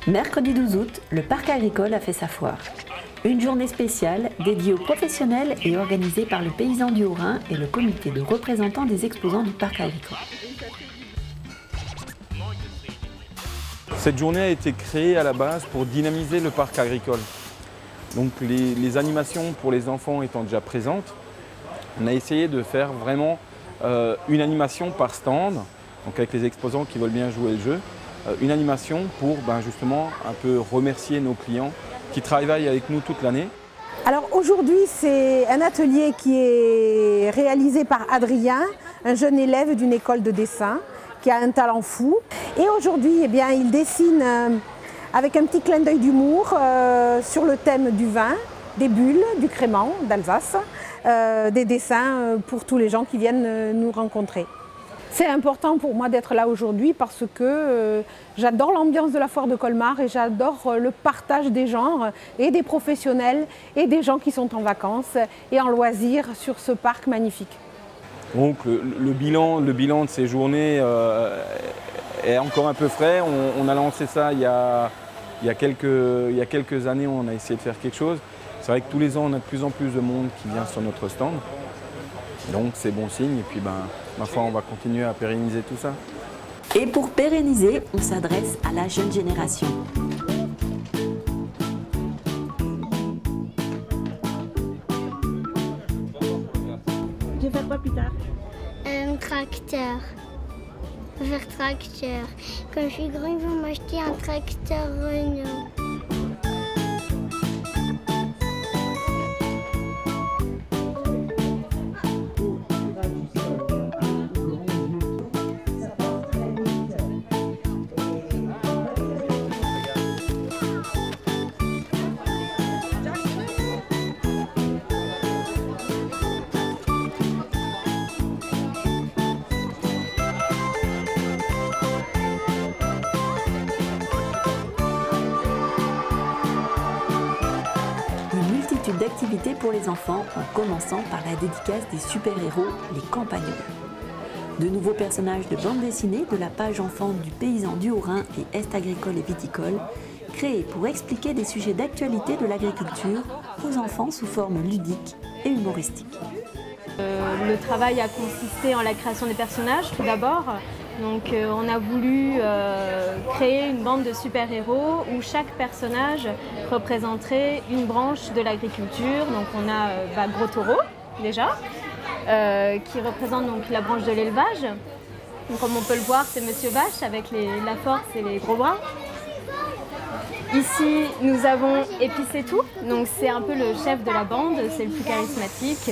Mercredi 12 août, le parc agricole a fait sa foire. Une journée spéciale dédiée aux professionnels et organisée par le Paysan du Haut-Rhin et le comité de représentants des exposants du parc agricole. Cette journée a été créée à la base pour dynamiser le parc agricole. Donc les animations pour les enfants étant déjà présentes, on a essayé de faire vraiment une animation par stand, donc avec les exposants qui veulent bien jouer le jeu, une animation pour justement un peu remercier nos clients qui travaillent avec nous toute l'année. Alors aujourd'hui, c'est un atelier qui est réalisé par Adrien, un jeune élève d'une école de dessin qui a un talent fou. Et aujourd'hui, il dessine avec un petit clin d'œil d'humour sur le thème du vin, des bulles, du crément d'Alsace, des dessins pour tous les gens qui viennent nous rencontrer. C'est important pour moi d'être là aujourd'hui parce que j'adore l'ambiance de la foire de Colmar et j'adore le partage des genres et des professionnels et des gens qui sont en vacances et en loisirs sur ce parc magnifique. Donc le bilan de ces journées est encore un peu frais. On a lancé ça il y a quelques années, on a essayé de faire quelque chose. C'est vrai que tous les ans, on a de plus en plus de monde qui vient sur notre stand. Donc c'est bon signe et puis ma foi, on va continuer à pérenniser tout ça. Et pour pérenniser, on s'adresse à la jeune génération. Tu veux faire quoi plus tard? Un tracteur. Je vais faire tracteur. Quand je suis grand, ils vont m'acheter un tracteur Renault. D'activités pour les enfants en commençant par la dédicace des super-héros, les Campagnons. De nouveaux personnages de bande dessinée de la page enfant du Paysan du Haut-Rhin et Est agricole et viticole, créés pour expliquer des sujets d'actualité de l'agriculture aux enfants sous forme ludique et humoristique. Le travail a consisté en la création des personnages tout d'abord. Donc on a voulu créer une bande de super-héros où chaque personnage représenterait une branche de l'agriculture. Donc on a Gros Taureau déjà, qui représente donc la branche de l'élevage. Comme on peut le voir, c'est Monsieur Vache avec la force et les gros bras. Ici, nous avons Épicétou, donc c'est un peu le chef de la bande, c'est le plus charismatique.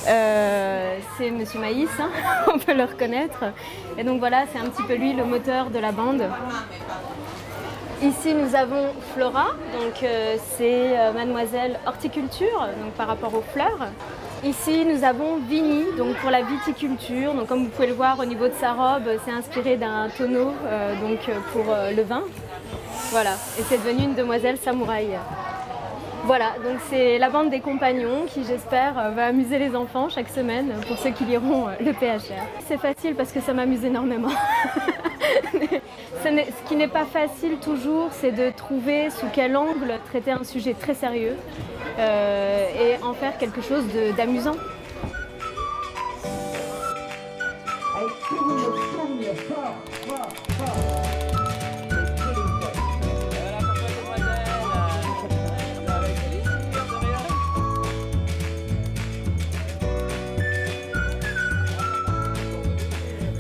C'est Monsieur Maïs, hein, on peut le reconnaître. Et donc voilà, c'est un petit peu lui le moteur de la bande. Ici, nous avons Flora, donc c'est Mademoiselle Horticulture, donc par rapport aux fleurs. Ici, nous avons Vini, donc pour la viticulture. Donc comme vous pouvez le voir au niveau de sa robe, c'est inspiré d'un tonneau donc pour le vin. Voilà, et c'est devenu une demoiselle samouraï. Voilà, donc c'est la bande des compagnons qui, j'espère, va amuser les enfants chaque semaine pour ceux qui liront le PHR. C'est facile parce que ça m'amuse énormément. Ce qui n'est pas facile toujours, c'est de trouver sous quel angle traiter un sujet très sérieux et en faire quelque chose d'amusant.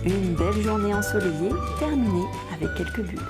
Une belle journée ensoleillée terminée avec quelques bulles.